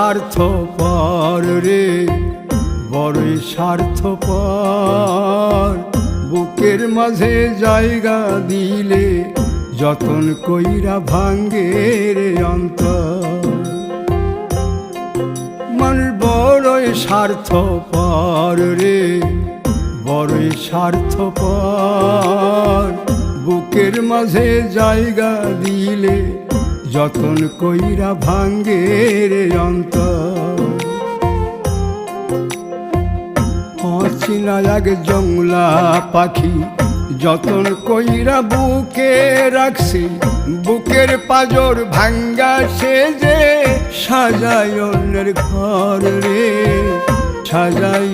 স্বার্থপর রে, বড়ই স্বার্থপর। বুকের মাঝে জায়গা দিলে যতন কইরা ভাঙ্গে রে অন্তর। মানুষ বড়ই স্বার্থপর রে, বড়ই স্বার্থপর। বুকের মাঝে জায়গা দিলে যতন কইরা ভাঙ্গে রে অন্তর। অচিনা এক জংলা পাখি যতন কইরা বুকে রাখছি, বুকের পাজর ভাঙ্গা সে যে সাজায় অন্যের ঘর রে, সাজায়